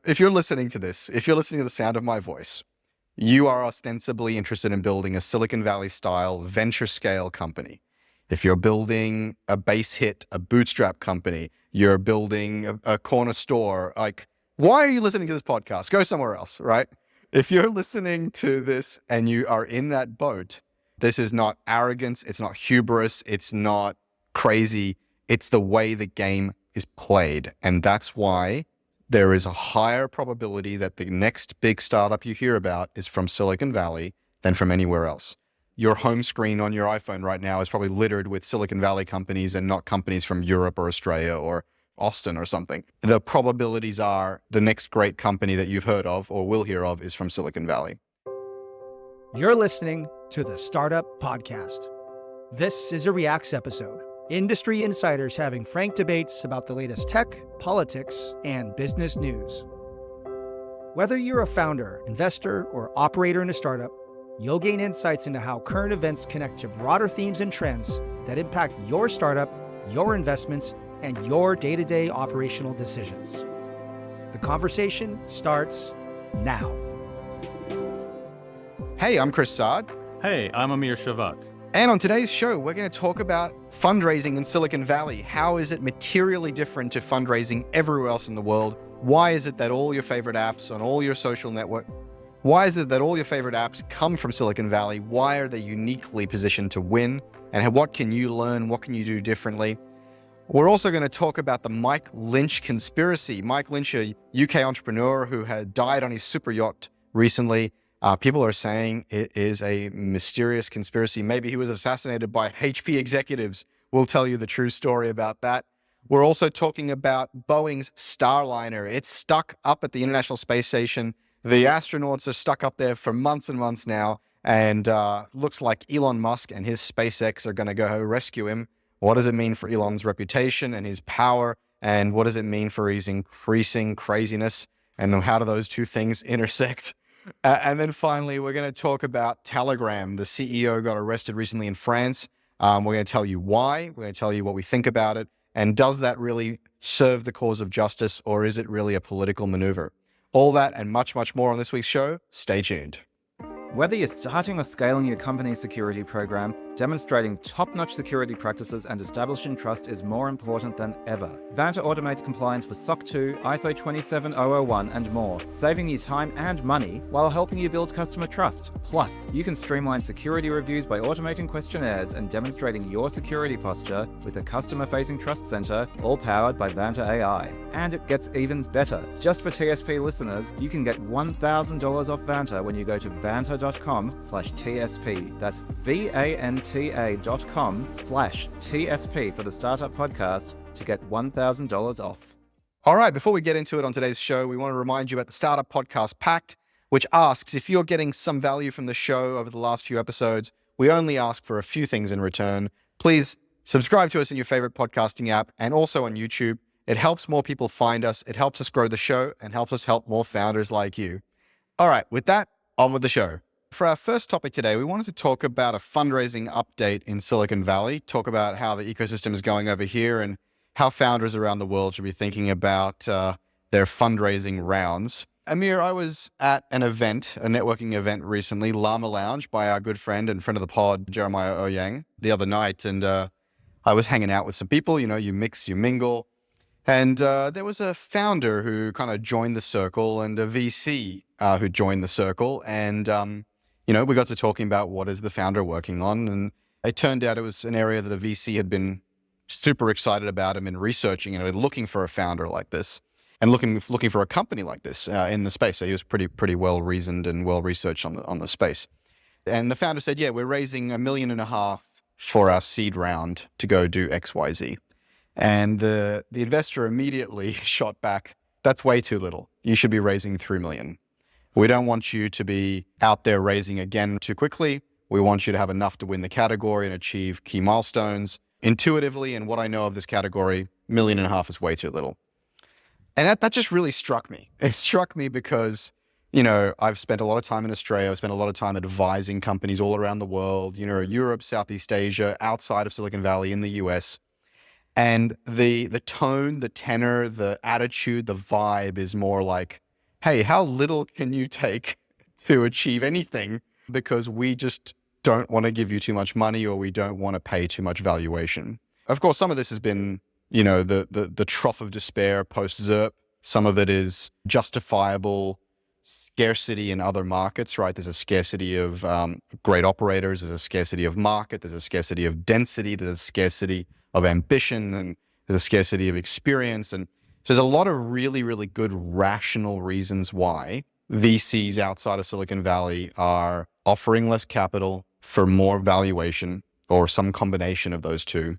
if you're listening to this, if you're listening to the sound of my voice, you are ostensibly interested in building a Silicon Valley style venture scale company. If you're building a base hit, a bootstrap company, you're building a corner store, like, why are you listening to this podcast? Go somewhere else, right? If you're listening to this and you are in that boat, this is not arrogance. It's not hubris. It's not crazy. It's the way the game is played. And that's why there is a higher probability that the next big startup you hear about is from Silicon Valley than from anywhere else. Your home screen on your iPhone right now is probably littered with Silicon Valley companies and not companies from Europe or Australia or Austin or something. The probabilities are the next great company that you've heard of or will hear of is from Silicon Valley. You're listening to the Startup Podcast. This is a Reacts episode. Industry insiders having frank debates about the latest tech, politics, and business news. Whether you're a founder, investor, or operator in a startup, you'll gain insights into how current events connect to broader themes and trends that impact your startup, your investments, and your day-to-day operational decisions. The conversation starts now. Hey, I'm Chris Saad. Hey, I'm Amir Shevat. And on today's show, we're going to talk about fundraising in Silicon Valley. How is it materially different to fundraising everywhere else in the world? Why is it that all your favorite apps on all your social network, why is it that all your favorite apps come from Silicon Valley? Why are they uniquely positioned to win? And what can you learn? What can you do differently? We're also going to talk about the Mike Lynch conspiracy. Mike Lynch, a UK entrepreneur who had died on his super yacht recently. People are saying it is a mysterious conspiracy. Maybe he was assassinated by HP executives. We'll tell you the true story about that. We're also talking about Boeing's Starliner. It's stuck up at the International Space Station. The astronauts are stuck up there for months and months now. And looks like Elon Musk and his SpaceX are going to go rescue him. What does it mean for Elon's reputation and his power? And what does it mean for his increasing craziness? And how do those two things intersect? And then finally, we're going to talk about Telegram. The CEO got arrested recently in France. We're going to tell you why. We're going to tell you what we think about it. And does that really serve the cause of justice, or is it really a political maneuver? All that and much, much more on this week's show. Stay tuned. Whether you're starting or scaling your company's security program, demonstrating top-notch security practices and establishing trust is more important than ever. Vanta automates compliance with SOC 2, ISO 27001, and more, saving you time and money while helping you build customer trust. Plus, you can streamline security reviews by automating questionnaires and demonstrating your security posture with a customer-facing trust center, all powered by Vanta AI. And it gets even better. Just for TSP listeners, you can get $1,000 off Vanta when you go to vanta.com/TSP. That's vanta.com/TSP for the Startup Podcast to get $1,000 off. All right, before we get into it on today's show, we want to remind you about the Startup Podcast Pact, which asks if you're getting some value from the show over the last few episodes. We only ask for a few things in return. Please subscribe to us in your favorite podcasting app and also on YouTube. It helps more people find us. It helps us grow the show and helps us help more founders like you. All right, with that, on with the show. For our first topic today, we wanted to talk about a fundraising update in Silicon Valley, talk about how the ecosystem is going over here and how founders around the world should be thinking about their fundraising rounds. Amir, I was at an event, a networking event recently, Llama Lounge, by our good friend and friend of the pod, Jeremiah Oyang, the other night. And I was hanging out with some people, you mix, you mingle. And there was a founder who kind of joined the circle and a VC who joined the circle. And, we got to talking about what is the founder working on. And it turned out it was an area that the VC had been super excited about and been researching and looking for a founder like this and looking for a company like this in the space. So he was pretty well reasoned and well researched on the space. And the founder said, yeah, we're raising $1.5 million for our seed round to go do XYZ. And the investor immediately shot back, that's way too little. You should be raising $3 million. We don't want you to be out there raising again too quickly. We want you to have enough to win the category and achieve key milestones. Intuitively, and what I know of this category, $1.5 million is way too little. And that just really struck me. It struck me because, I've spent a lot of time in Australia. I've spent a lot of time advising companies all around the world, Europe, Southeast Asia, outside of Silicon Valley, in the US. And the tone, the tenor, the attitude, the vibe is more like, hey, how little can you take to achieve anything because we just don't want to give you too much money or we don't want to pay too much valuation. Of course, some of this has been, the trough of despair post-ZERP. Some of it is justifiable scarcity in other markets, right? There's a scarcity of great operators, there's a scarcity of market, there's a scarcity of density, there's a scarcity of ambition, and there's a scarcity of experience. And so there's a lot of really, really good rational reasons why VCs outside of Silicon Valley are offering less capital for more valuation or some combination of those two.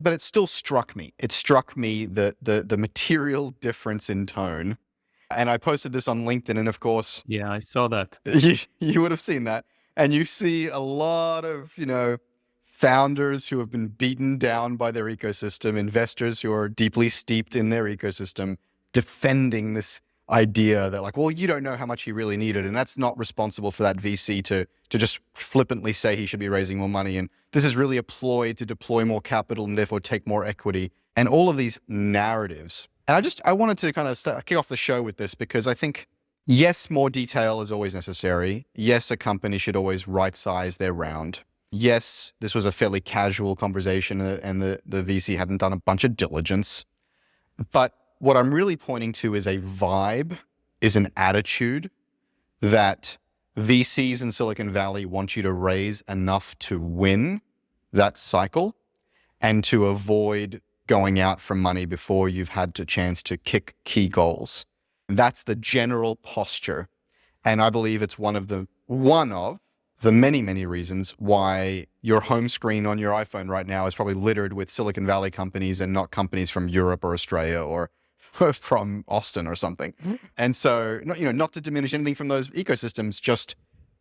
But it still struck me. It struck me the material difference in tone. And I posted this on LinkedIn, and of course, Yeah, I saw that. you would have seen that. And you see a lot of, founders who have been beaten down by their ecosystem, investors who are deeply steeped in their ecosystem, defending this idea that like, well, you don't know how much he really needed. And that's not responsible for that VC to just flippantly say he should be raising more money. And this is really a ploy to deploy more capital and therefore take more equity. And all of these narratives. And I wanted to kind of kick off the show with this because I think, yes, more detail is always necessary. Yes, a company should always right-size their round. Yes, this was a fairly casual conversation and the VC hadn't done a bunch of diligence. But what I'm really pointing to is a vibe, is an attitude that VCs in Silicon Valley want you to raise enough to win that cycle and to avoid going out for money before you've had a chance to kick key goals. That's the general posture. And I believe it's one of the many, many reasons why your home screen on your iPhone right now is probably littered with Silicon Valley companies and not companies from Europe or Australia or from Austin or something. And so, not to diminish anything from those ecosystems, just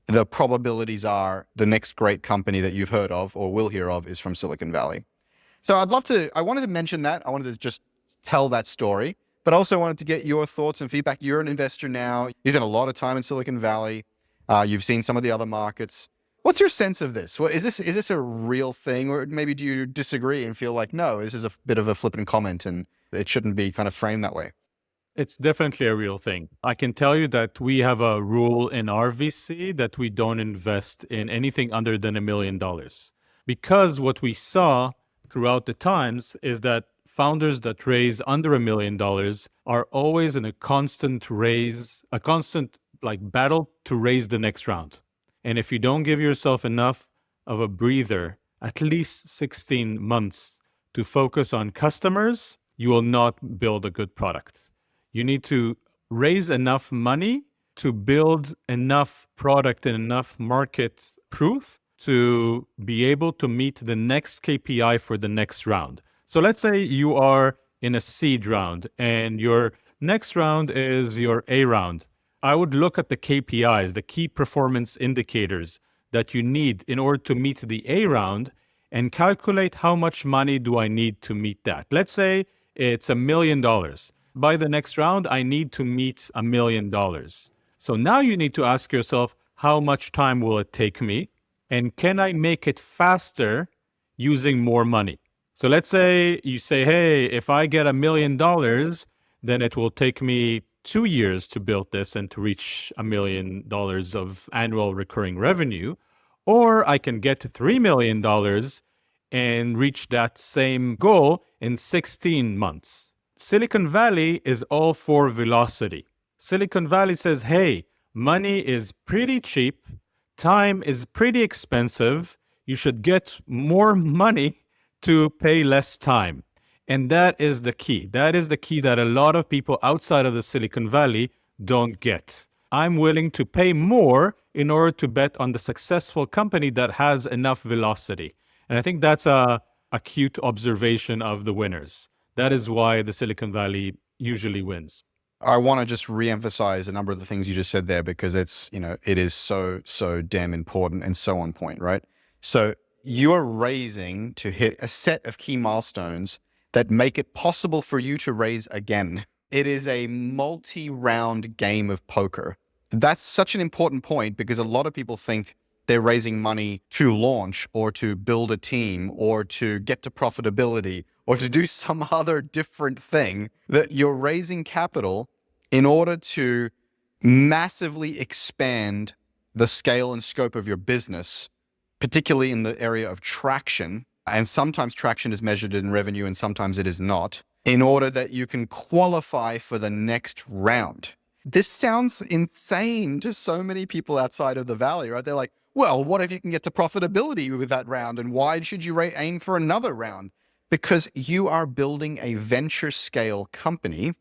the probabilities are the next great company that you've heard of or will hear of is from Silicon Valley. So I wanted to mention that. I wanted to just tell that story, but also wanted to get your thoughts and feedback. You're an investor now. You've done a lot of time in Silicon Valley. You've seen some of the other markets. What's your sense of this? Is this a real thing, or maybe do you disagree and feel like, no, this is a bit of a flippant comment and it shouldn't be kind of framed that way? It's definitely a real thing. I can tell you that we have a rule in our VC that we don't invest in anything under than $1 million. Because what we saw throughout the times is that founders that raise under $1 million are always in a constant battle to raise the next round. And if you don't give yourself enough of a breather, at least 16 months to focus on customers, you will not build a good product. You need to raise enough money to build enough product and enough market proof to be able to meet the next KPI for the next round. So let's say you are in a seed round and your next round is your A round. I would look at the KPIs, the key performance indicators that you need in order to meet the A round and calculate how much money do I need to meet that. Let's say it's $1 million. By the next round, I need to meet $1 million. So now you need to ask yourself, how much time will it take me? And can I make it faster using more money? So let's say you say, hey, if I get $1 million, then it will take me 2 years to build this and to reach $1 million of annual recurring revenue. Or I can get to $3 million and reach that same goal in 16 months. Silicon Valley is all for velocity. Silicon Valley says, hey, money is pretty cheap. Time is pretty expensive. You should get more money to pay less time. And that is the key. That is the key that a lot of people outside of the Silicon Valley don't get. I'm willing to pay more in order to bet on the successful company that has enough velocity. And I think that's a acute observation of the winners. That is why the Silicon Valley usually wins. I want to just reemphasize a number of the things you just said there because it is so damn important and so on point, right? So you are raising to hit a set of key milestones that make it possible for you to raise again. It is a multi-round game of poker. That's such an important point because a lot of people think they're raising money to launch or to build a team or to get to profitability or to do some other different thing, that you're raising capital in order to massively expand the scale and scope of your business, particularly in the area of traction. And sometimes traction is measured in revenue and sometimes it is not, in order that you can qualify for the next round. This sounds insane to so many people outside of the Valley, right? They're like, well, what if you can get to profitability with that round? And why should you aim for another round? Because you are building a venture scale company,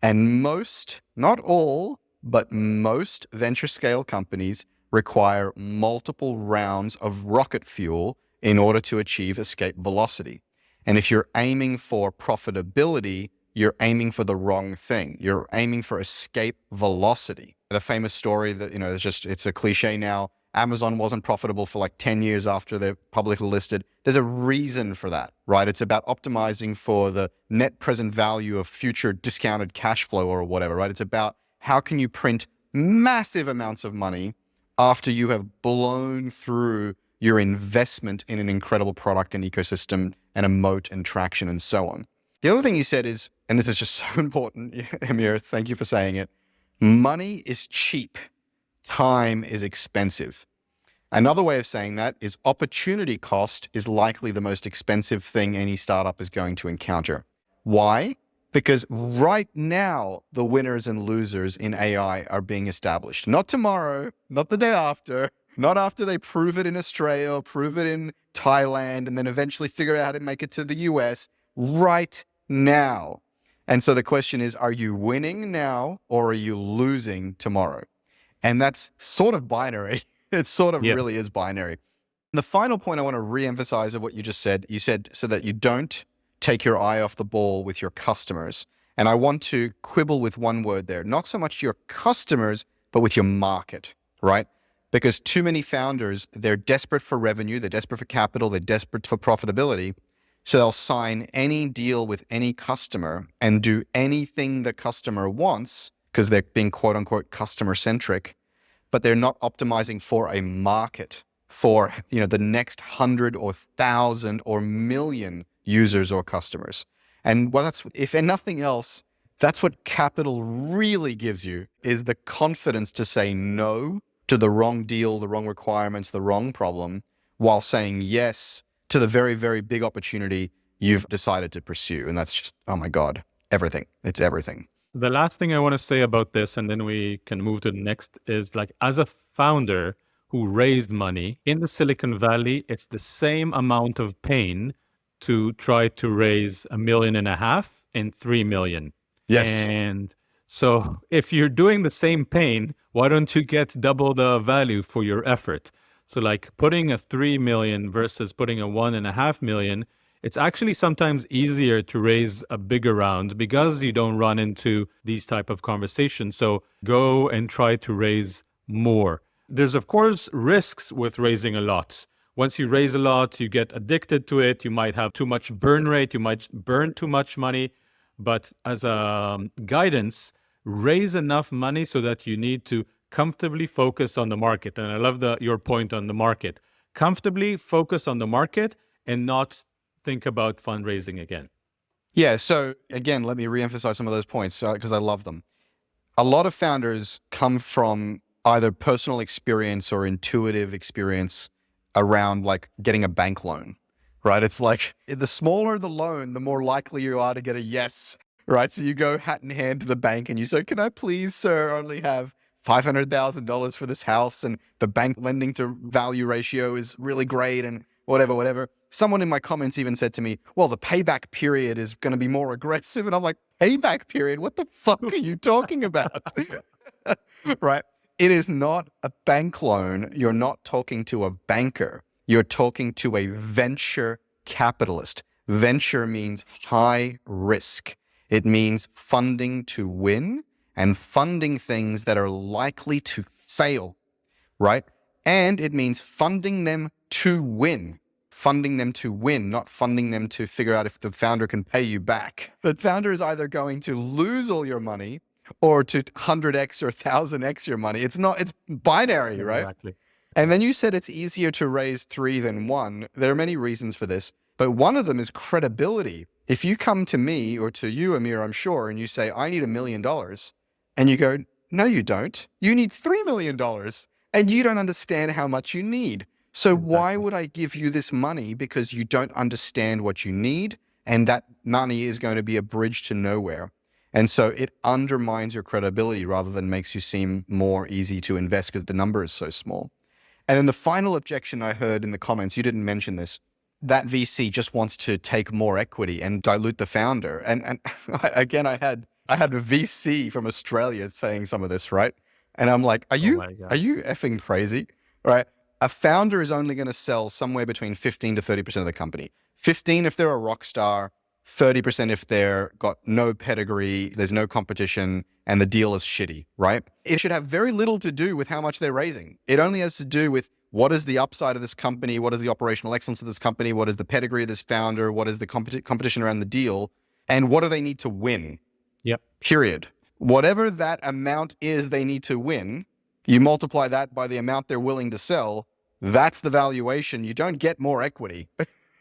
and most, not all, but most venture scale companies require multiple rounds of rocket fuel in order to achieve escape velocity. And if you're aiming for profitability, you're aiming for the wrong thing. You're aiming for escape velocity. The famous story that, it's a cliche now. Amazon wasn't profitable for like 10 years after they're publicly listed. There's a reason for that, right? It's about optimizing for the net present value of future discounted cash flow or whatever, right? It's about how can you print massive amounts of money after you have blown through your investment in an incredible product and ecosystem and a moat and traction and so on. The other thing you said is, and this is just so important, Amir, thank you for saying it, money is cheap, time is expensive. Another way of saying that is opportunity cost is likely the most expensive thing any startup is going to encounter. Why? Because right now, the winners and losers in AI are being established. Not tomorrow, not the day after, not after they prove it in Australia, prove it in Thailand, and then eventually figure out how to make it to the US. Right now. And so the question is, are you winning now or are you losing tomorrow? And that's sort of binary. It sort of really is binary. And the final point I want to reemphasize of what you just said, you said so that you don't take your eye off the ball with your customers. And I want to quibble with one word there, not so much your customers, but with your market, right? Because too many founders, they're desperate for revenue, they're desperate for capital, they're desperate for profitability. So they'll sign any deal with any customer and do anything the customer wants because they're being quote unquote customer centric, but they're not optimizing for a market, for the next 100 or 1,000 or million users or customers. And that's, if nothing else, that's what capital really gives you, is the confidence to say no to the wrong deal, the wrong requirements, the wrong problem, while saying yes to the very, very big opportunity you've decided to pursue. And that's just, oh my God, everything. It's everything. The last thing I want to say about this, and then we can move to the next, is like, as a founder who raised money in the Silicon Valley, it's the same amount of pain to try to raise $1.5 million and 3 million. Yes. And so if you're doing the same pain, why don't you get double the value for your effort? So like putting a 3 million versus putting a 1.5 million, it's actually sometimes easier to raise a bigger round because you don't run into these type of conversations. So go and try to raise more. There's of course risks with raising a lot. Once you raise a lot, you get addicted to it. You might have too much burn rate. You might burn too much money. But as a guidance, raise enough money so that you need to comfortably focus on the market. And I love your point on the market. Comfortably focus on the market and not think about fundraising again. Yeah. So again, let me reemphasize some of those points because I love them. A lot of founders come from either personal experience or intuitive experience around like getting a bank loan, right? It's like the smaller the loan, the more likely you are to get a yes, right? So you go hat in hand to the bank and you say, can I please, sir, only have $500,000 for this house, and the bank lending to value ratio is really great and whatever. Someone in my comments even said to me, well, the payback period is going to be more aggressive. And I'm like, payback period? What the fuck are you talking about? Right? It is not a bank loan. You're not talking to a banker. You're talking to a venture capitalist. Venture means high risk. It means funding to win and funding things that are likely to fail, right? And it means funding them to win, not funding them to figure out if the founder can pay you back. The founder is either going to lose all your money or to 100x or 1000x your money. It's binary, right? Exactly. And then you said it's easier to raise 3 than 1. There are many reasons for this, but one of them is credibility. If you come to me or to you, Amir, I'm sure, and you say, I need $1 million, and you go, no, you don't. You need $3 million and you don't understand how much you need. So why would I give you this money? Because you don't understand what you need. And that money is going to be a bridge to nowhere. And so it undermines your credibility rather than makes you seem more easy to invest because the number is so small. And then the final objection I heard in the comments, you didn't mention this, that VC just wants to take more equity and dilute the founder. And again, I had a VC from Australia saying some of this, right? And I'm like, are you effing crazy? Right? A founder is only going to sell somewhere between 15 to 30% of the company. 15 if they're a rock star, 30% if they're got no pedigree, there's no competition, and the deal is shitty, right? It should have very little to do with how much they're raising. It only has to do with what is the upside of this company, what is the operational excellence of this company, what is the pedigree of this founder, what is the competition around the deal, and what do they need to win? Yep. Period. Whatever that amount is they need to win, you multiply that by the amount they're willing to sell, that's the valuation. You don't get more equity.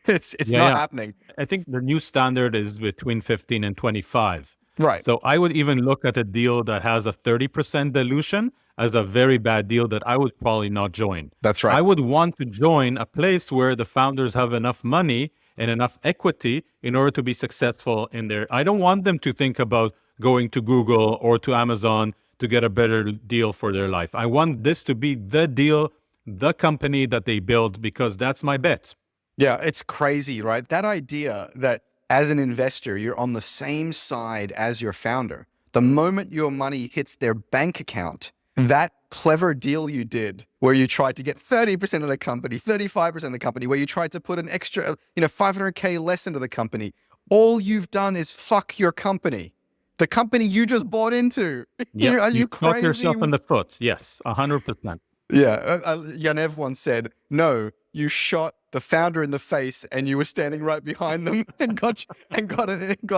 It's not happening. I think the new standard is between 15 and 25. Right. So I would even look at a deal that has a 30% dilution as a very bad deal that I would probably not join. That's right. I would want to join a place where the founders have enough money and enough equity in order to be successful in there. I don't want them to think about going to Google or to Amazon to get a better deal for their life. I want this to be the deal, the company that they build, because that's my bet. Yeah, it's crazy, right? That idea that as an investor, you're on the same side as your founder. The moment your money hits their bank account, that clever deal you did where you tried to get 30% of the company, 35% of the company, where you tried to put an extra, $500K less into the company, all you've done is fuck your company. The company you just bought into. Yep. Are you crazy? Shot yourself in the foot. Yes, 100%. Yeah, Yanev once said, no, you shot the founder in the face and you were standing right behind them and got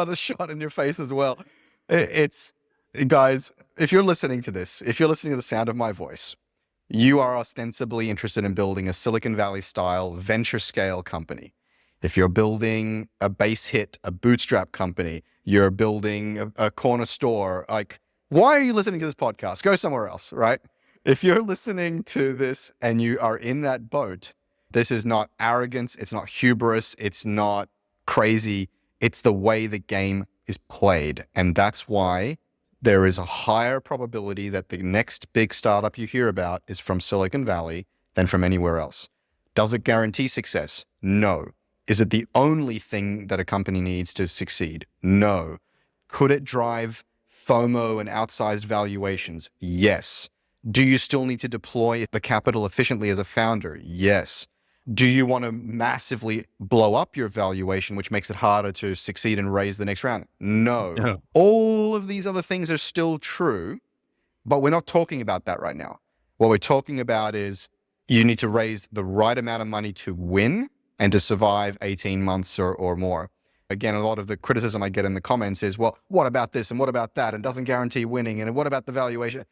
a shot in your face as well. It's, guys, if you're listening to this, if you're listening to the sound of my voice, you are ostensibly interested in building a Silicon Valley style venture scale company. If you're building a base hit, a bootstrap company, you're building a corner store, like, why are you listening to this podcast? Go somewhere else, right? If you're listening to this and you are in that boat, this is not arrogance. It's not hubris. It's not crazy. It's the way the game is played. And that's why there is a higher probability that the next big startup you hear about is from Silicon Valley than from anywhere else. Does it guarantee success? No. Is it the only thing that a company needs to succeed? No. Could it drive FOMO and outsized valuations? Yes. Do you still need to deploy the capital efficiently as a founder? Yes. Do you want to massively blow up your valuation, which makes it harder to succeed and raise the next round? No. All of these other things are still true, but we're not talking about that right now. What we're talking about is you need to raise the right amount of money to win and to survive 18 months or more. Again, a lot of the criticism I get in the comments is, well, what about this and what about that? And doesn't guarantee winning. And what about the valuation?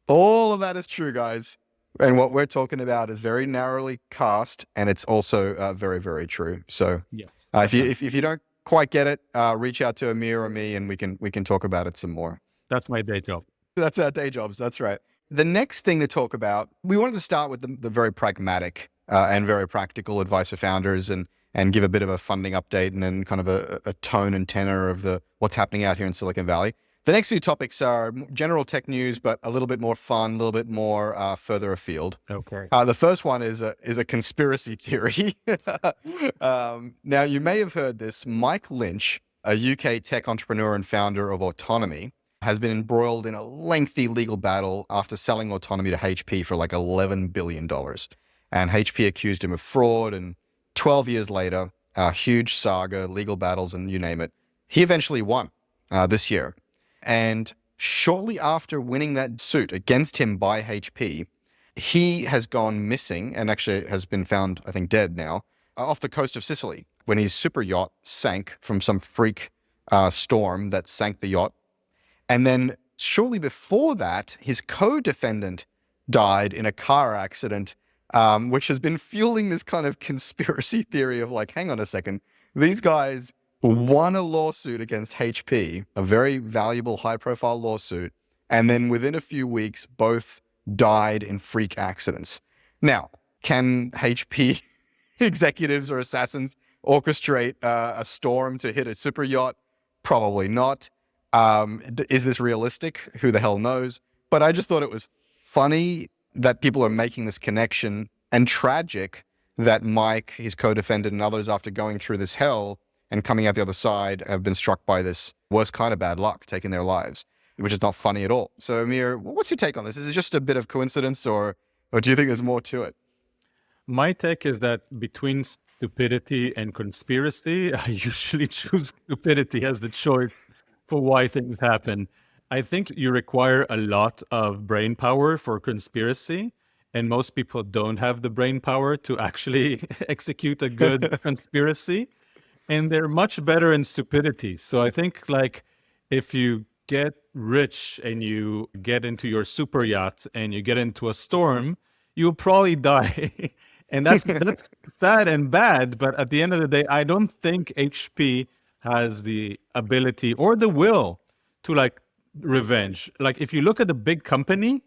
All of that is true, guys. And what we're talking about is very narrowly cast, and it's also very, very true. So yes, if you don't quite get it, reach out to Amir or me, and we can talk about it some more. That's my day job. That's our day jobs. That's right. The next thing to talk about, we wanted to start with the very pragmatic and very practical advice for founders, and give a bit of a funding update, and then kind of a tone and tenor of what's happening out here in Silicon Valley. The next few topics are general tech news, but a little bit more fun, a little bit more further afield. Okay. The first one is a conspiracy theory. Now, you may have heard this. Mike Lynch, a UK tech entrepreneur and founder of Autonomy, has been embroiled in a lengthy legal battle after selling Autonomy to HP for like $11 billion. And HP accused him of fraud, and 12 years later, a huge saga, legal battles, and you name it. He eventually won this year. And shortly after winning that suit against him by HP, he has gone missing and actually has been found, I think, dead now, off the coast of Sicily when his super yacht sank from some freak storm that sank the yacht. And then shortly before that, his co-defendant died in a car accident, which has been fueling this kind of conspiracy theory of like, hang on a second, these guys won a lawsuit against HP, a very valuable, high-profile lawsuit, And then within a few weeks, both died in freak accidents. Now, can HP executives or assassins orchestrate a storm to hit a super yacht? Probably not. Is this realistic? Who the hell knows? But I just thought it was funny that people are making this connection, and tragic that Mike, his co-defendant, and others, after going through this hell and coming out the other side, have been struck by this worst kind of bad luck, taking their lives, which is not funny at all. So, Amir, what's your take on this? Is it just a bit of coincidence, or do you think there's more to it? My take is that between stupidity and conspiracy, I usually choose stupidity as the choice for why things happen. I think you require a lot of brain power for conspiracy, and most people don't have the brain power to actually execute a good conspiracy, and they're much better in stupidity. So I think, like, if you get rich and you get into your super yacht and you get into a storm, you'll probably die. And that's sad and bad, but at the end of the day, I don't think HP has the ability or the will to, like, revenge. Like, if you look at the big company,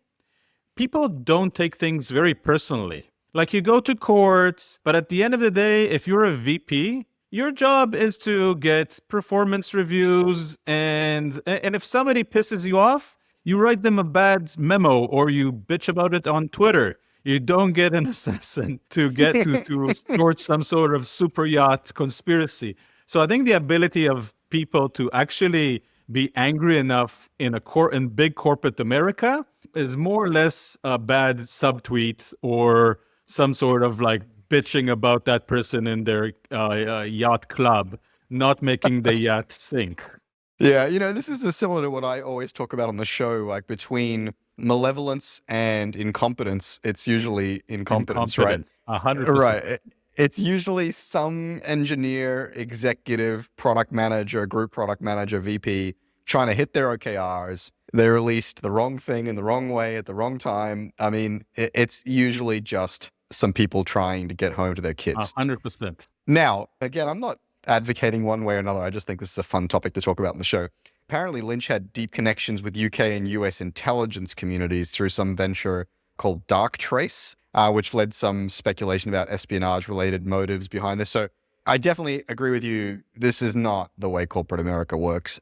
people don't take things very personally. Like, you go to court, but at the end of the day, if you're a VP, your job is to get performance reviews, and if somebody pisses you off, you write them a bad memo or you bitch about it on Twitter. You don't get an assassin to get to sort some sort of super yacht conspiracy. So I think the ability of people to actually be angry enough in big corporate America is more or less a bad subtweet or some sort of, like, bitching about that person in their yacht club, not making the yacht sink. Yeah, this is similar to what I always talk about on the show, like between malevolence and incompetence. It's usually incompetence, right? 100%. Right. It's usually some engineer, executive, product manager, group product manager, VP, trying to hit their OKRs. They released the wrong thing in the wrong way at the wrong time. I mean, it's usually just some people trying to get home to their kids. 100%. Now, again, I'm not advocating one way or another. I just think this is a fun topic to talk about in the show. Apparently, Lynch had deep connections with UK and US intelligence communities through some venture called Dark Trace, which led some speculation about espionage-related motives behind this. So I definitely agree with you. This is not the way corporate America works.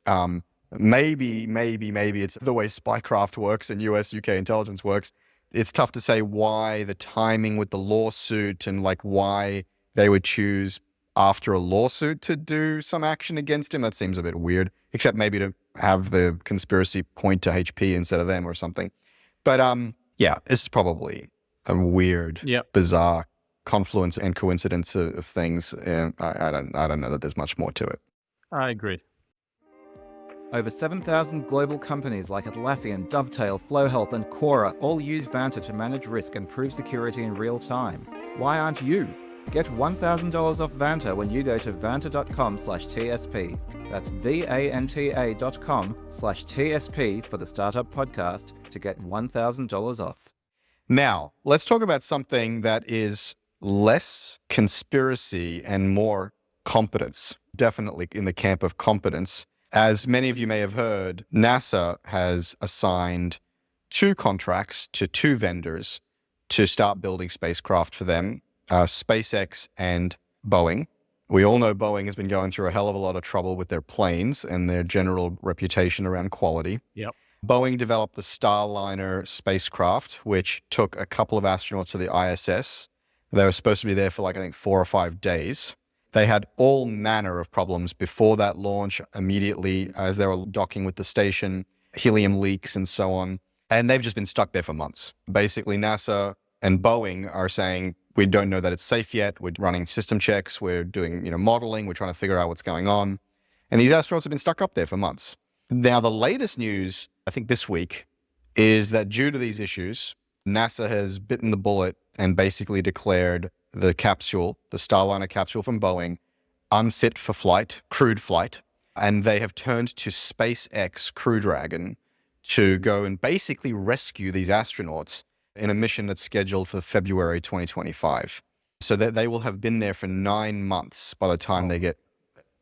Maybe it's the way spycraft works and US, UK intelligence works. It's tough to say why the timing with the lawsuit and, like, why they would choose after a lawsuit to do some action against him. That seems a bit weird, except maybe to have the conspiracy point to HP instead of them or something. But yeah, it's probably a weird, bizarre confluence and coincidence of things. I don't know that there's much more to it. I agree. Over 7,000 global companies like Atlassian, Dovetail, FlowHealth, and Quora all use Vanta to manage risk and prove security in real time. Why aren't you? Get $1,000 off Vanta when you go to vanta.com/TSP. That's VANTA.com/TSP for the Startup Podcast to get $1,000 off. Now, let's talk about something that is less conspiracy and more competence, definitely in the camp of competence. As many of you may have heard, NASA has assigned 2 contracts to 2 vendors to start building spacecraft for them, SpaceX and Boeing. We all know Boeing has been going through a hell of a lot of trouble with their planes and their general reputation around quality. Yep. Boeing developed the Starliner spacecraft, which took a couple of astronauts to the ISS. They were supposed to be there for, like, I think 4 or 5 days. They had all manner of problems before that launch, immediately as they were docking with the station, helium leaks and so on. And they've just been stuck there for months. Basically, NASA and Boeing are saying, we don't know that it's safe yet. We're running system checks. We're doing, modeling. We're trying to figure out what's going on. And these astronauts have been stuck up there for months. Now, the latest news, I think this week, is that due to these issues, NASA has bitten the bullet and basically declared the capsule, the Starliner capsule from Boeing, unfit for flight, crewed flight. And they have turned to SpaceX Crew Dragon to go and basically rescue these astronauts in a mission that's scheduled for February 2025. So that they will have been there for 9 months by the time they get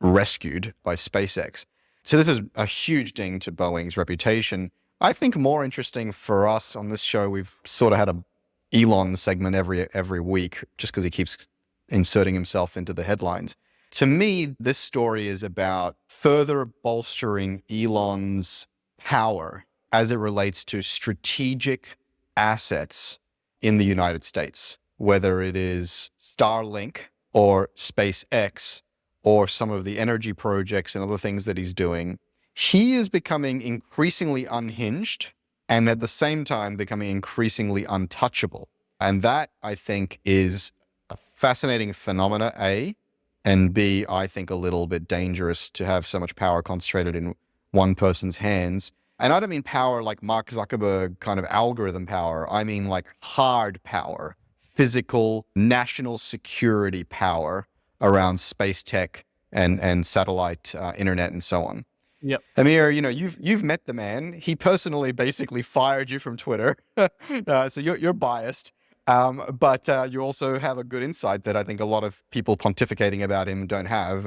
rescued by SpaceX. So this is a huge ding to Boeing's reputation. I think more interesting for us on this show, we've sort of had a Elon segment every week just because he keeps inserting himself into the headlines. To me, this story is about further bolstering Elon's power as it relates to strategic assets in the United States, whether it is Starlink or SpaceX or some of the energy projects and other things that he's doing. He is becoming increasingly unhinged and at the same time becoming increasingly untouchable. And that, I think, is a fascinating phenomena, A, and B, I think a little bit dangerous to have so much power concentrated in one person's hands. And I don't mean power like Mark Zuckerberg kind of algorithm power. I mean like hard power, physical, national security power around space tech and satellite internet and so on. Yep. Amir, you've met the man. He personally basically fired you from Twitter, so you're biased. But you also have a good insight that I think a lot of people pontificating about him don't have.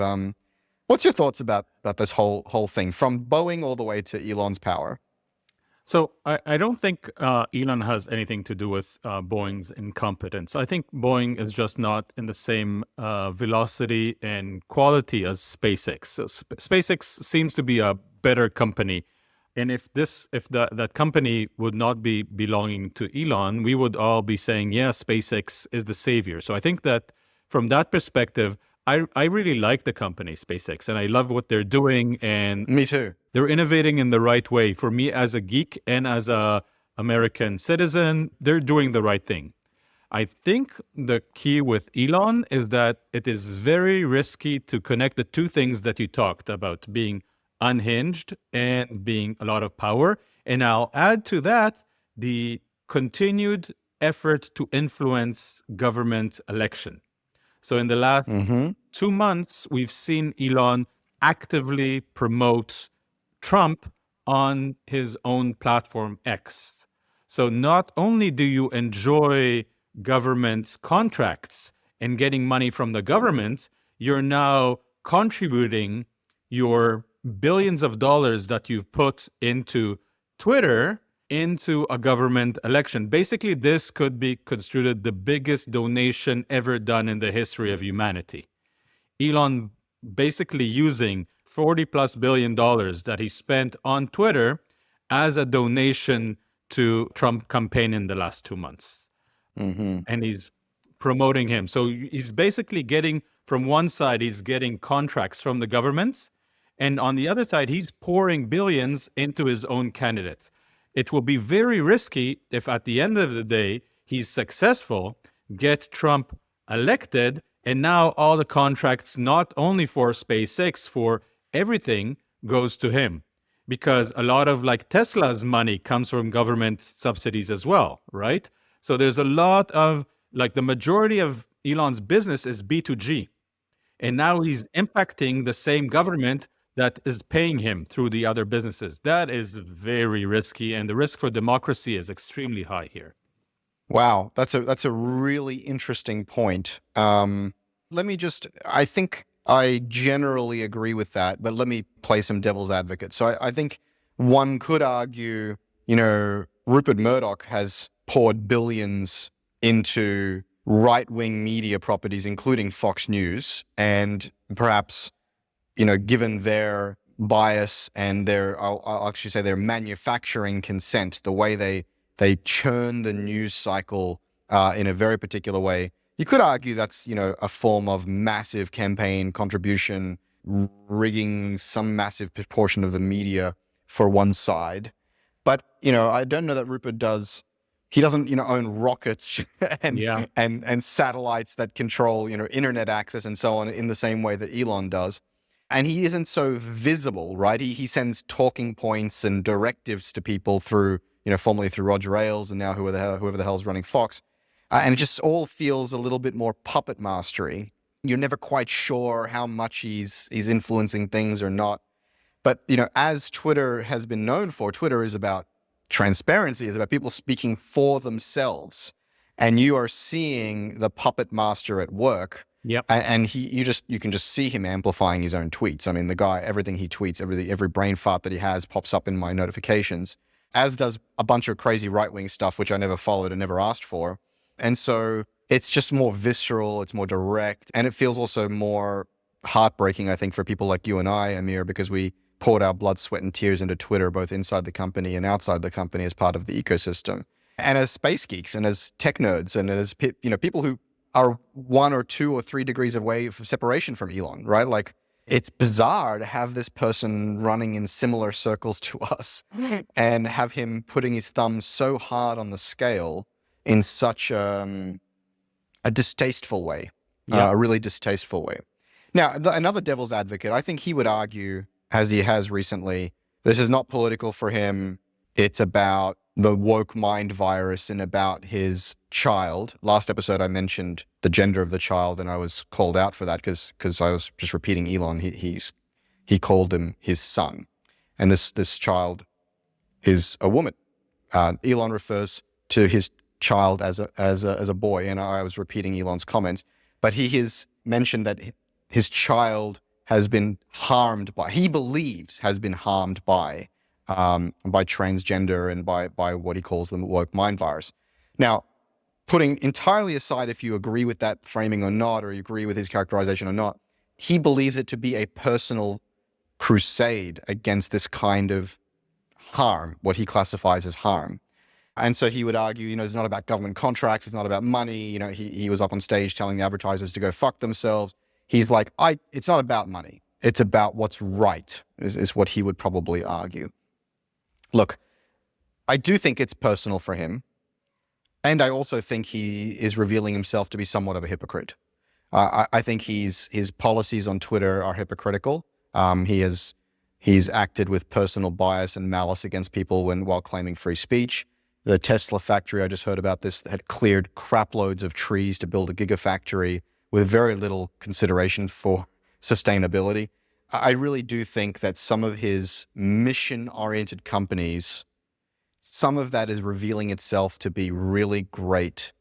What's your thoughts about this whole thing, from Boeing all the way to Elon's power? So I don't think Elon has anything to do with Boeing's incompetence. I think Boeing is just not in the same velocity and quality as SpaceX. So SpaceX seems to be a better company. And if that company would not be belonging to Elon, we would all be saying, yeah, SpaceX is the savior. So I think that from that perspective, I really like the company SpaceX, and I love what they're doing. And Me too. They're innovating in the right way. For me as a geek and as a American citizen, they're doing the right thing. I think the key with Elon is that it is very risky to connect the two things that you talked about, being unhinged and being a lot of power. And I'll add to that the continued effort to influence government election. So in the last 2 months, we've seen Elon actively promote Trump on his own platform X. So not only do you enjoy government contracts and getting money from the government, you're now contributing your billions of dollars that you've put into Twitter into a government election. Basically, this could be construed the biggest donation ever done in the history of humanity. Elon basically using $40+ billion that he spent on Twitter as a donation to Trump campaign in the last 2 months. And he's promoting him. So he's basically getting, from one side, he's getting contracts from the governments. And on the other side, he's pouring billions into his own candidate. It will be very risky if at the end of the day, he's successful, get Trump elected, and now all the contracts, not only for SpaceX, for everything goes to him. Because a lot of like Tesla's money comes from government subsidies as well, right? So there's a lot of, like, the majority of Elon's business is B2G. And now he's impacting the same government that is paying him through the other businesses. That is very risky, and the risk for democracy is extremely high here. Wow, that's a really interesting point. I think I generally agree with that, but let me play some devil's advocate. So I think one could argue, Rupert Murdoch has poured billions into right-wing media properties, including Fox News, and perhaps, given their bias and I'll actually say their manufacturing consent, the way they churn the news cycle in a very particular way, you could argue that's, a form of massive campaign contribution, rigging some massive proportion of the media for one side. But, I don't know that Rupert does. He doesn't, own rockets and satellites that control, internet access and so on in the same way that Elon does. And he isn't so visible, right? He sends talking points and directives to people through, formerly through Roger Ailes and now whoever the hell's running Fox. And it just all feels a little bit more puppet mastery. You're never quite sure how much he's influencing things or not. But, as Twitter has been known for, Twitter is about transparency, is about people speaking for themselves. And you are seeing the puppet master at work. Yep. And you can just see him amplifying his own tweets. I mean, the guy, everything he tweets, every brain fart that he has pops up in my notifications. as does a bunch of crazy right-wing stuff, which I never followed and never asked for. And so it's just more visceral, it's more direct, and it feels also more heartbreaking, I think, for people like you and I, Amir, because we poured our blood, sweat, and tears into Twitter, both inside the company and outside the company as part of the ecosystem. And as space geeks and as tech nerds and as people who are 1 or 2 or 3 degrees away of separation from Elon, right? Like, it's bizarre to have this person running in similar circles to us and have him putting his thumb so hard on the scale in such a distasteful way, a really distasteful way. Now, another devil's advocate, I think he would argue, as he has recently, this is not political for him. It's about the woke mind virus and about his child. Last episode, I mentioned the gender of the child, and I was called out for that because I was just repeating Elon. He called him his son, and this child is a woman. Elon refers to his child as a boy, and I was repeating Elon's comments. But he has mentioned that his child has been harmed by, he believes has been harmed by transgender and by what he calls the woke mind virus. Now, putting entirely aside if you agree with that framing or not, or you agree with his characterization or not, he believes it to be a personal crusade against this kind of harm, what he classifies as harm. And so he would argue, it's not about government contracts, it's not about money. He was up on stage telling the advertisers to go fuck themselves. He's like, it's not about money. It's about what's right, is what he would probably argue. Look, I do think it's personal for him. And I also think he is revealing himself to be somewhat of a hypocrite. I think his policies on Twitter are hypocritical. He's acted with personal bias and malice against people while claiming free speech. The Tesla factory, I just heard about this, had cleared crap loads of trees to build a gigafactory with very little consideration for sustainability. I really do think that some of his mission-oriented companies, some of that is revealing itself to be really great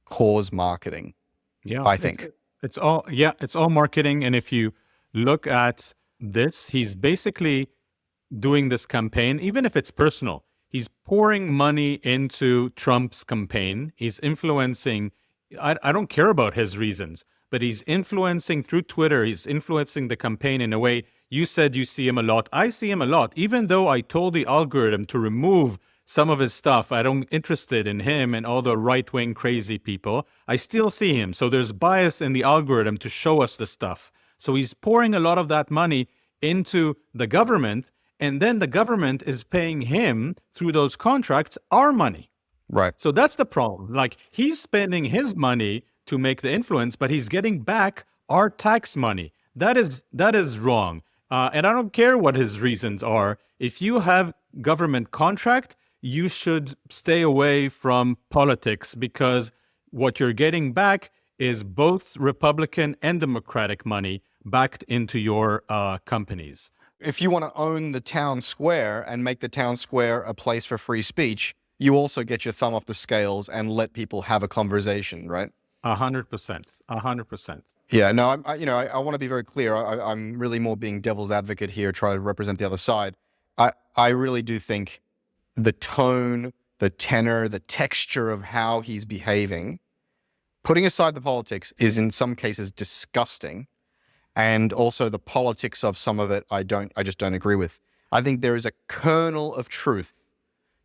cause marketing. Yeah, I think it's all marketing. And if you look at this, he's basically doing this campaign, even if it's personal. He's pouring money into Trump's campaign. He's influencing. I don't care about his reasons, but he's influencing through Twitter. He's influencing the campaign in a way. You said you see him a lot. I see him a lot. Even though I told the algorithm to remove some of his stuff, I don't interested in him and all the right-wing crazy people. I still see him. So there's bias in the algorithm to show us the stuff. So he's pouring a lot of that money into the government, and then the government is paying him through those contracts our money. right. So that's the problem. Like, he's spending his money to make the influence, but he's getting back our tax money. That is wrong. And I don't care what his reasons are. If you have government contract, you should stay away from politics, because what you're getting back is both Republican and Democratic money backed into your companies. If you want to own the town square and make the town square a place for free speech, you also get your thumb off the scales and let people have a conversation, right? 100%. 100%. Yeah, no, I want to be very clear. I'm really more being devil's advocate here, try to represent the other side. I really do think the tone, the tenor, the texture of how he's behaving, putting aside the politics, is in some cases disgusting. And also the politics of some of it, I just don't agree with. I think there is a kernel of truth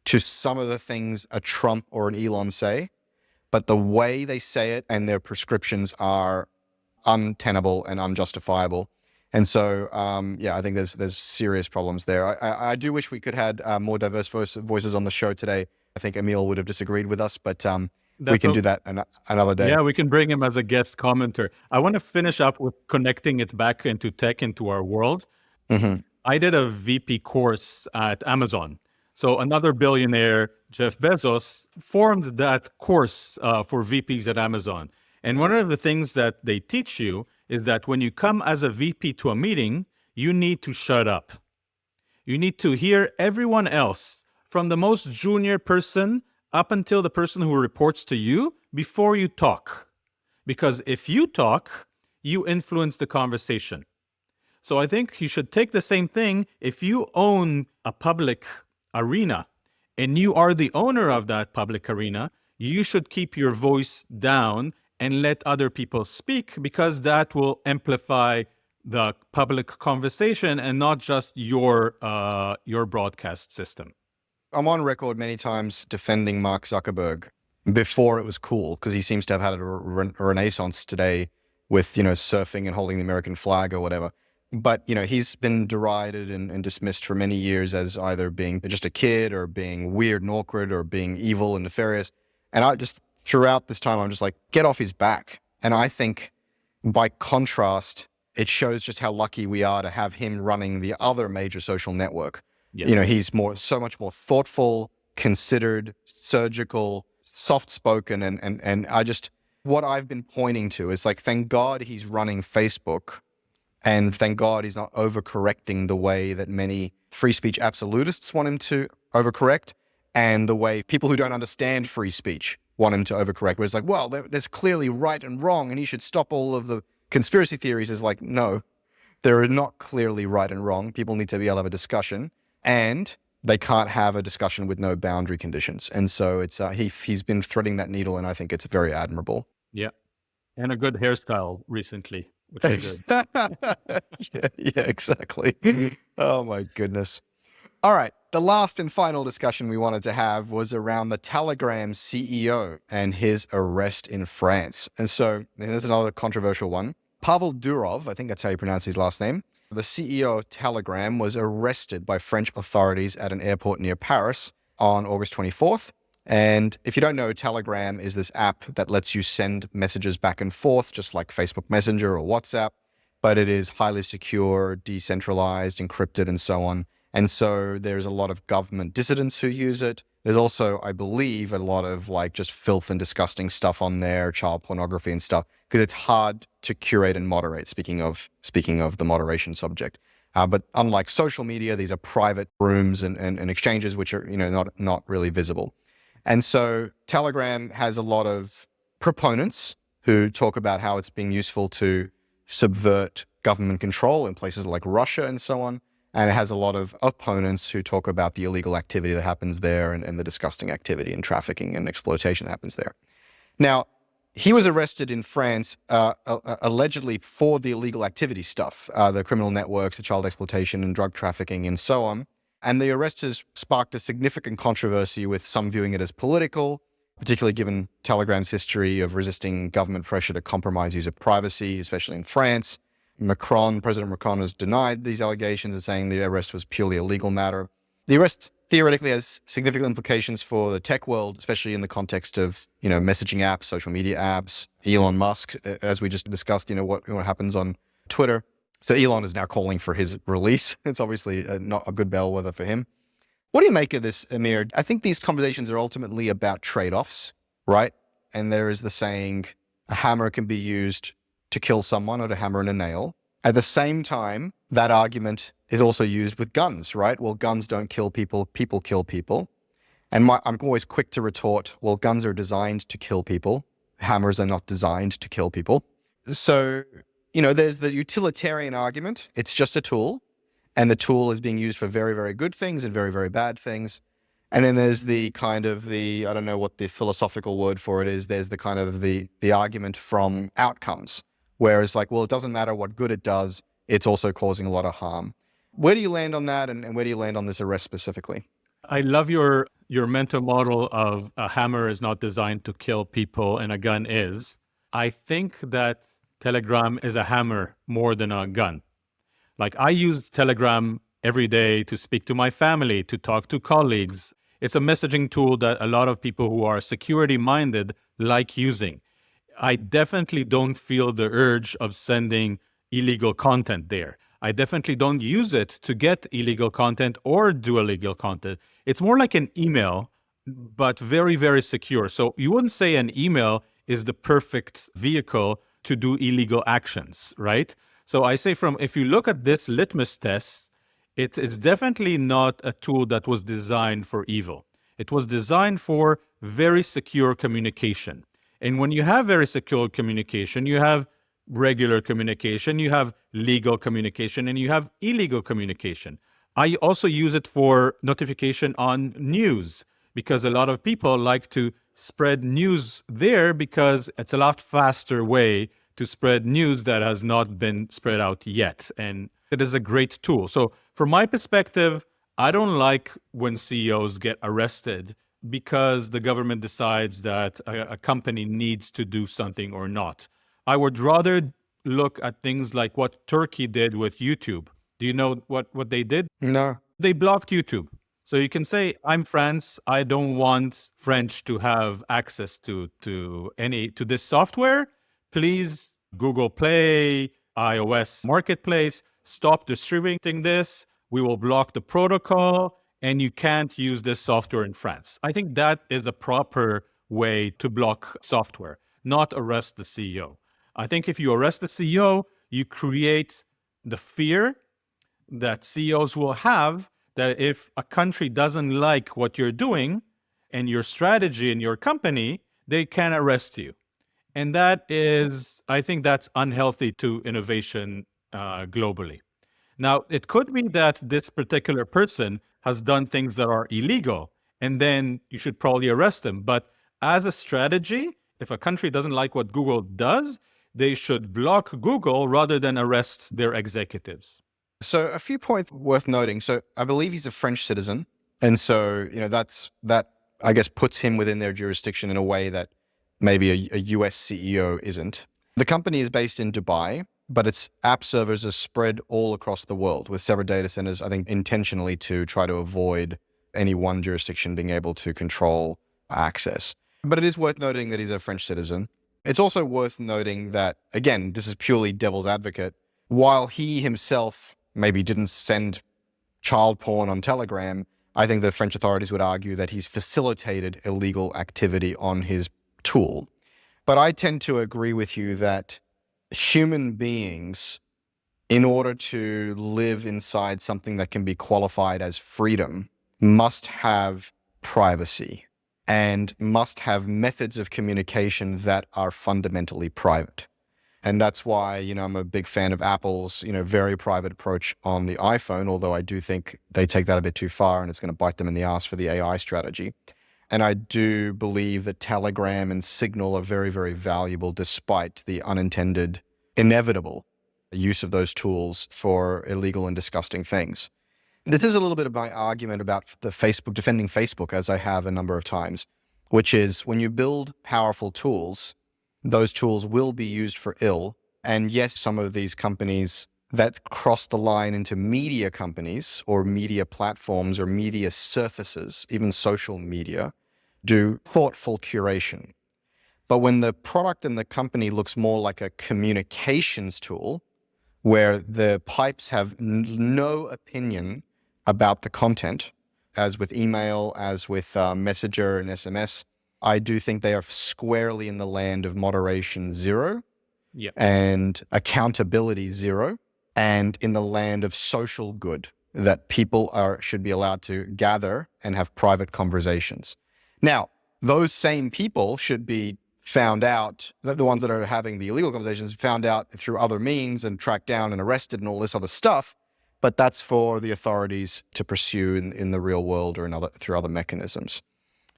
to some of the things a Trump or an Elon say, but the way they say it and their prescriptions are untenable and unjustifiable. And so, I think there's serious problems there. I do wish we could have had more diverse voices on the show today. I think Emil would have disagreed with us, but we can do that another day. Yeah, we can bring him as a guest commenter. I want to finish up with connecting it back into tech, into our world. Mm-hmm. I did a VP course at Amazon. So another billionaire, Jeff Bezos, formed that course for VPs at Amazon. And one of the things that they teach you is that when you come as a VP to a meeting, you need to shut up. You need to hear everyone else, from the most junior person up until the person who reports to you, before you talk. Because if you talk, you influence the conversation. So I think you should take the same thing. If you own a public arena and you are the owner of that public arena, you should keep your voice down and let other people speak, because that will amplify the public conversation and not just your broadcast system. I'm on record many times defending Mark Zuckerberg before it was cool, because he seems to have had a renaissance today with, surfing and holding the American flag or whatever. But, he's been derided and dismissed for many years as either being just a kid or being weird and awkward or being evil and nefarious. And I just, throughout this time, I'm just like, get off his back. And I think by contrast, it shows just how lucky we are to have him running the other major social network. Yes. He's so much more thoughtful, considered, surgical, soft-spoken. And what I've been pointing to is like, thank God he's running Facebook. And thank God he's not overcorrecting the way that many free speech absolutists want him to overcorrect, and the way people who don't understand free speech want him to overcorrect, where it's like, well, there's clearly right and wrong, and he should stop all of the conspiracy theories. Is like, no, there are not clearly right and wrong. People need to be able to have a discussion, and they can't have a discussion with no boundary conditions. And so it's he's been threading that needle, and I think it's very admirable. Yeah. And a good hairstyle recently, which is good. yeah, exactly. Oh my goodness. All right. The last and final discussion we wanted to have was around the Telegram CEO and his arrest in France. And so there's another controversial one. Pavel Durov, I think that's how you pronounce his last name, the CEO of Telegram, was arrested by French authorities at an airport near Paris on August 24th. And if you don't know, Telegram is this app that lets you send messages back and forth, just like Facebook Messenger or WhatsApp, but it is highly secure, decentralized, encrypted, and so on. And so there's a lot of government dissidents who use it. There's also, I believe, a lot of like just filth and disgusting stuff on there, child pornography and stuff, because it's hard to curate and moderate. Speaking of the moderation subject. But unlike social media, these are private rooms and exchanges which are, not really visible. And so Telegram has a lot of proponents who talk about how it's being useful to subvert government control in places like Russia and so on. And it has a lot of opponents who talk about the illegal activity that happens there and the disgusting activity and trafficking and exploitation that happens there. Now, he was arrested in France allegedly for the illegal activity stuff, the criminal networks, the child exploitation and drug trafficking and so on. And the arrest has sparked a significant controversy, with some viewing it as political, particularly given Telegram's history of resisting government pressure to compromise user privacy, especially in France. President Macron has denied these allegations and saying the arrest was purely a legal matter. The arrest theoretically has significant implications for the tech world, especially in the context of, messaging apps, social media apps, Elon Musk, as we just discussed, what happens on Twitter. So Elon is now calling for his release. It's obviously not a good bellwether for him. What do you make of this, Amir? I think these conversations are ultimately about trade-offs, right? And there is the saying, a hammer can be used to kill someone or to hammer in a nail. At the same time, that argument is also used with guns, right? Well, guns don't kill people, people kill people. And I'm always quick to retort, well, guns are designed to kill people. Hammers are not designed to kill people. So, there's the utilitarian argument. It's just a tool, and the tool is being used for very, very good things and very, very bad things. And then there's the kind of I don't know what the philosophical word for it is. There's the kind of the argument from outcomes, where it's like, well, it doesn't matter what good it does. It's also causing a lot of harm. Where do you land on that? And where do you land on this arrest specifically? I love your mental model of a hammer is not designed to kill people and a gun is. I think that Telegram is a hammer more than a gun. Like, I use Telegram every day to speak to my family, to talk to colleagues. It's a messaging tool that a lot of people who are security minded like using. I definitely don't feel the urge of sending illegal content there. I definitely don't use it to get illegal content or do illegal content. It's more like an email, but very, very secure. So you wouldn't say an email is the perfect vehicle to do illegal actions, right? So I say, if you look at this litmus test, it's definitely not a tool that was designed for evil. It was designed for very secure communication. And when you have very secure communication, you have regular communication, you have legal communication, and you have illegal communication. I also use it for notification on news because a lot of people like to spread news there because it's a lot faster way to spread news that has not been spread out yet. And it is a great tool. So from my perspective, I don't like when CEOs get arrested because the government decides that a company needs to do something or not. I would rather look at things like what Turkey did with YouTube. Do you know what they did? No. They blocked YouTube. So you can say, I'm France. I don't want French to have access to this software. Please, Google Play, iOS Marketplace, stop distributing this. We will block the protocol and you can't use this software in France. I think that is a proper way to block software, not arrest the CEO. I think if you arrest the CEO, you create the fear that CEOs will have that if a country doesn't like what you're doing and your strategy in your company, they can arrest you. And that is, I think that's unhealthy to innovation globally. Now, it could be that this particular person has done things that are illegal, and then you should probably arrest them. But as a strategy, if a country doesn't like what Google does, they should block Google rather than arrest their executives. So a few points worth noting. So I believe he's a French citizen. And so, that I guess puts him within their jurisdiction in a way that maybe a US CEO isn't. The company is based in Dubai, but its app servers are spread all across the world with several data centers, I think intentionally to try to avoid any one jurisdiction being able to control access. But it is worth noting that he's a French citizen. It's also worth noting that, again, this is purely devil's advocate. While he himself maybe didn't send child porn on Telegram, I think the French authorities would argue that he's facilitated illegal activity on his tool. But I tend to agree with you that human beings, in order to live inside something that can be qualified as freedom, must have privacy and must have methods of communication that are fundamentally private. And that's why, I'm a big fan of Apple's, very private approach on the iPhone, although I do think they take that a bit too far and it's going to bite them in the ass for the AI strategy. And I do believe that Telegram and Signal are very, very valuable despite the unintended, inevitable use of those tools for illegal and disgusting things. This is a little bit of my argument about defending Facebook, as I have a number of times, which is when you build powerful tools, those tools will be used for ill. And yes, some of these companies that cross the line into media companies or media platforms or media surfaces, even social media, do thoughtful curation. But when the product and the company looks more like a communications tool, where the pipes have no opinion about the content, as with email, as with Messenger and SMS, I do think they are squarely in the land of moderation zero and accountability zero, and in the land of social good that people should be allowed to gather and have private conversations. Now, those same people should be found out, the ones that are having the illegal conversations, found out through other means and tracked down and arrested and all this other stuff. But that's for the authorities to pursue in the real world or through other mechanisms.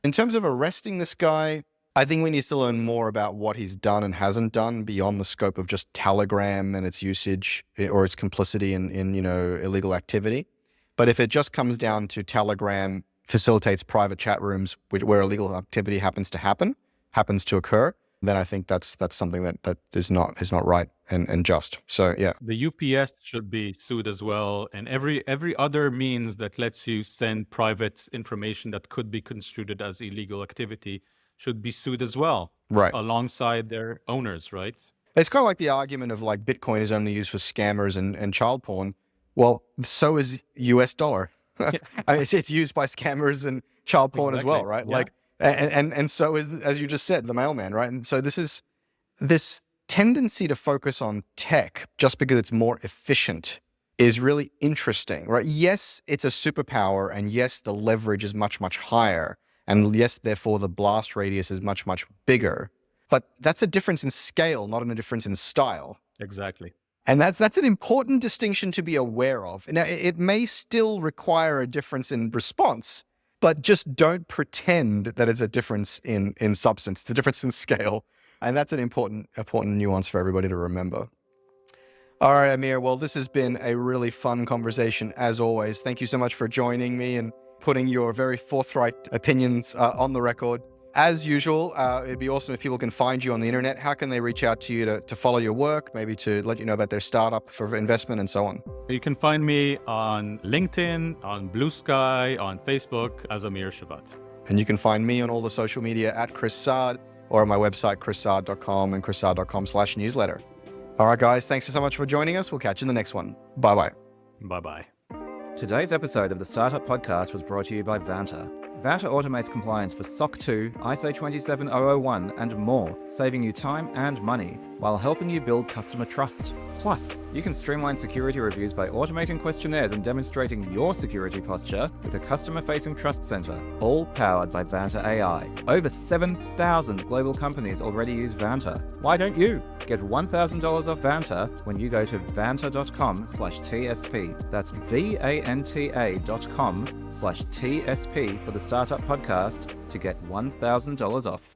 In terms of arresting this guy, I think we need to learn more about what he's done and hasn't done beyond the scope of just Telegram and its usage or its complicity in illegal activity. But if it just comes down to Telegram facilitates private chat rooms where illegal activity happens to occur, then I think that's something that is not right and just. So yeah. The UPS should be sued as well, and every other means that lets you send private information that could be construed as illegal activity should be sued as well, right, alongside their owners, right? It's kind of like the argument of like Bitcoin is only used for scammers and child porn. Well, so is US dollar. I mean, it's used by scammers and child porn as well, right? Yeah. Like, and so is, as you just said, the mailman, right? And so this tendency to focus on tech just because it's more efficient is really interesting, right? Yes, it's a superpower, and yes, the leverage is much, much higher. And yes, therefore the blast radius is much, much bigger. But that's a difference in scale, not a difference in style. Exactly. And that's an important distinction to be aware of. Now, it may still require a difference in response, but just don't pretend that it's a difference in substance. It's a difference in scale. And that's an important nuance for everybody to remember. All right, Amir. Well, this has been a really fun conversation, as always. Thank you so much for joining me and putting your very forthright opinions on the record. As usual, it'd be awesome if people can find you on the internet. How can they reach out to you to follow your work, maybe to let you know about their startup for investment and so on? You can find me on LinkedIn, on Blue Sky, on Facebook as Amir Shevat. And you can find me on all the social media at Chris Saad or on my website, chrissaad.com and chrissaad.com/newsletter. All right, guys, thanks so much for joining us. We'll catch you in the next one. Bye-bye. Bye-bye. Today's episode of the Startup Podcast was brought to you by Vanta. Vanta automates compliance for SOC 2, ISO 27001, and more, saving you time and money while helping you build customer trust. Plus, you can streamline security reviews by automating questionnaires and demonstrating your security posture with a customer-facing trust center, all powered by Vanta AI. Over 7,000 global companies already use Vanta. Why don't you? Get $1,000 off Vanta when you go to vanta.com/TSP. That's VANTA.com/TSP for the Startup Podcast to get $1,000 off.